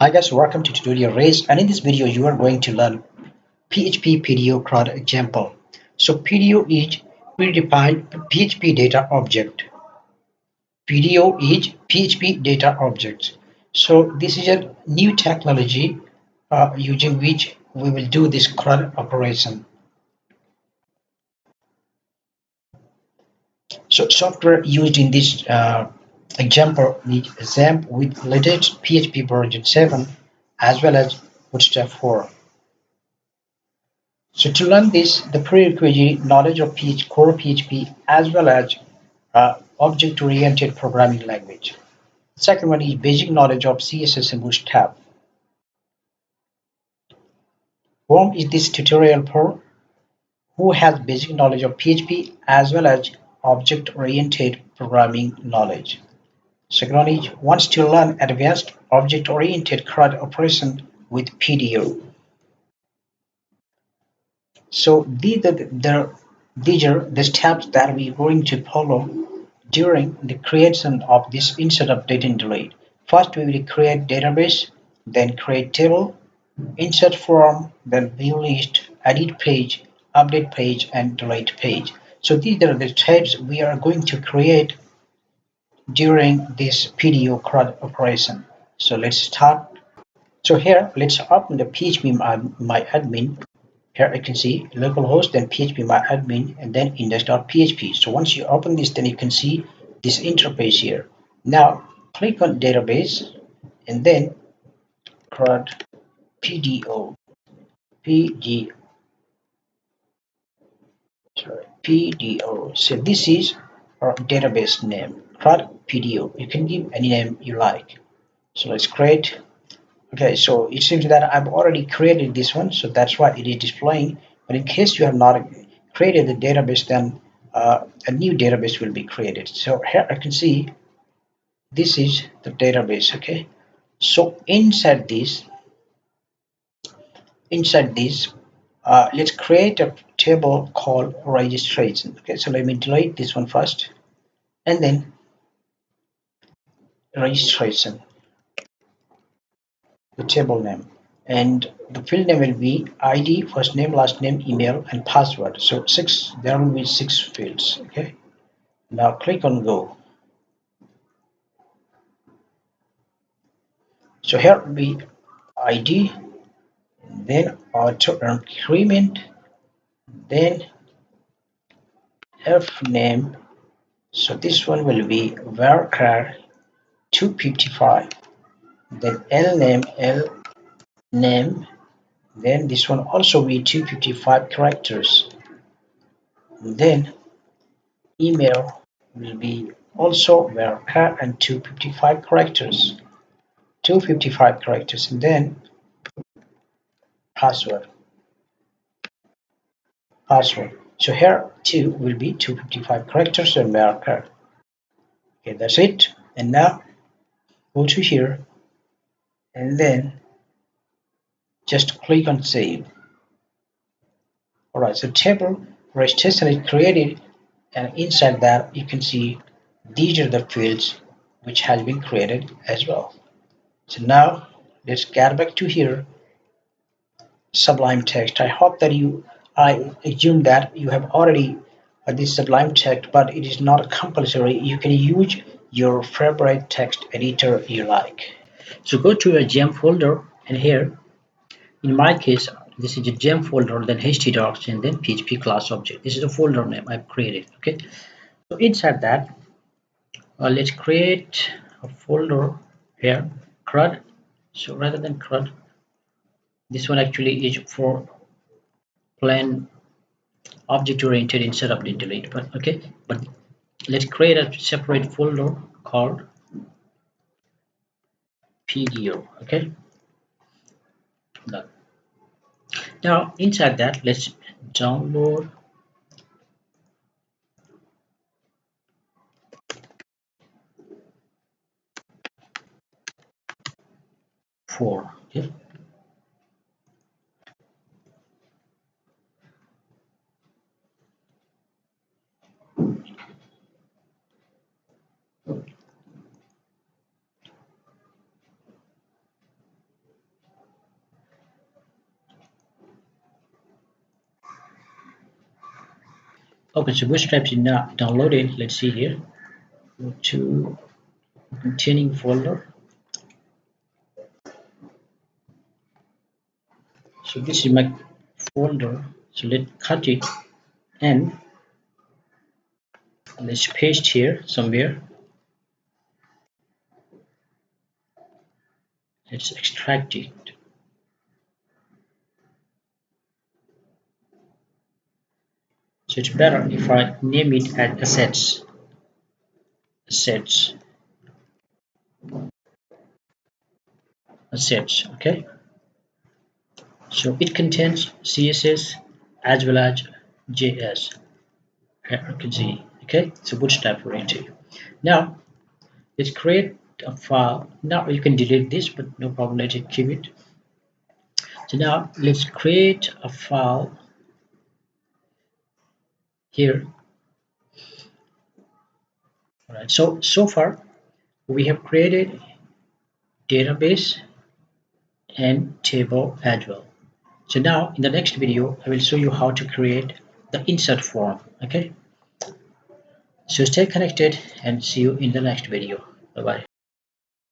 Hi guys, welcome to tutorial race, and in this video you are going to learn PHP PDO CRUD example. So PDO is predefined PHP data object. PDO is PHP data object. So this is a new technology using which we will do this CRUD operation. So software used in this example is XAMPP with latest PHP version 7 as well as Bootstrap 4. So to learn this, the prerequisite knowledge of core PHP as well as object-oriented programming language. The second one is basic knowledge of CSS and Bootstrap. Whom is this tutorial for? Who has basic knowledge of PHP as well as object-oriented programming knowledge. Second one is wants to learn advanced object-oriented CRUD operation with PDO. So these are the steps that we're going to follow during the creation of this insert, update, and delete. First, we will create database, then create table, insert form, then view list, edit page, update page, and delete page. So these are the steps we are going to create during this PDO CRUD operation. So let's start. So here, let's open the PHP my admin. Here I can see localhost, then PHP my admin, and then index.php. So once you open this, then you can see this interface here. Now click on database and then CRUD PDO, PDO. So this is our database name, CRUD PDO. You can give any name you like. So let's create. Okay, so it seems that I've already created this one, so that's why it is displaying. But in case you have not created the database, then a new database will be created. So here I can see this is the database. Okay, so inside this, let's create a table called registration. Okay, so let me delete this one first, and then registration, the table name, and the field name will be ID, first name, last name, email, and password. So there will be 6 fields. Okay, now click on go. So here will be ID, then auto increment, then F name. So this one will be varchar 255, then L name, then this one also be 255 characters, then email will be also varchar and 255 characters, and then password. So here 2 will be 255 characters and varchar. Okay, that's it. And now go to here and then just click on save. Alright, so table registration is created, and inside that you can see these are the fields which has been created as well. So now let's get back to here, Sublime Text. I assume that you have already this Sublime Text, but it is not compulsory. You can use your favorite text editor you like. So go to a gem folder, and here in my case this is a gem folder, then htdocs, and then php class object. This is a folder name I've created. Okay, so inside that let's create a folder here, CRUD. So rather than CRUD, this one actually is for plain object oriented instead of the delete, but okay, but let's create a separate folder called PDO. Okay, now inside that let's download four. Okay, Okay, so Bootstrap is now downloaded. Let's see here. Go to containing folder. So this is my folder. So let's cut it and let's paste here somewhere. Let's extract it. So it's better if I name it as assets. Assets. Assets. Okay. So it contains CSS as well as JS. You can see. Okay. So Bootstrap oriented. Now let's create a file. Now you can delete this, but no problem. Let's keep it. So now let's create a file here. All right. So far we have created database and table as well. So now in the next video, I will show you how to create the insert form. Okay. So stay connected and see you in the next video. Bye bye.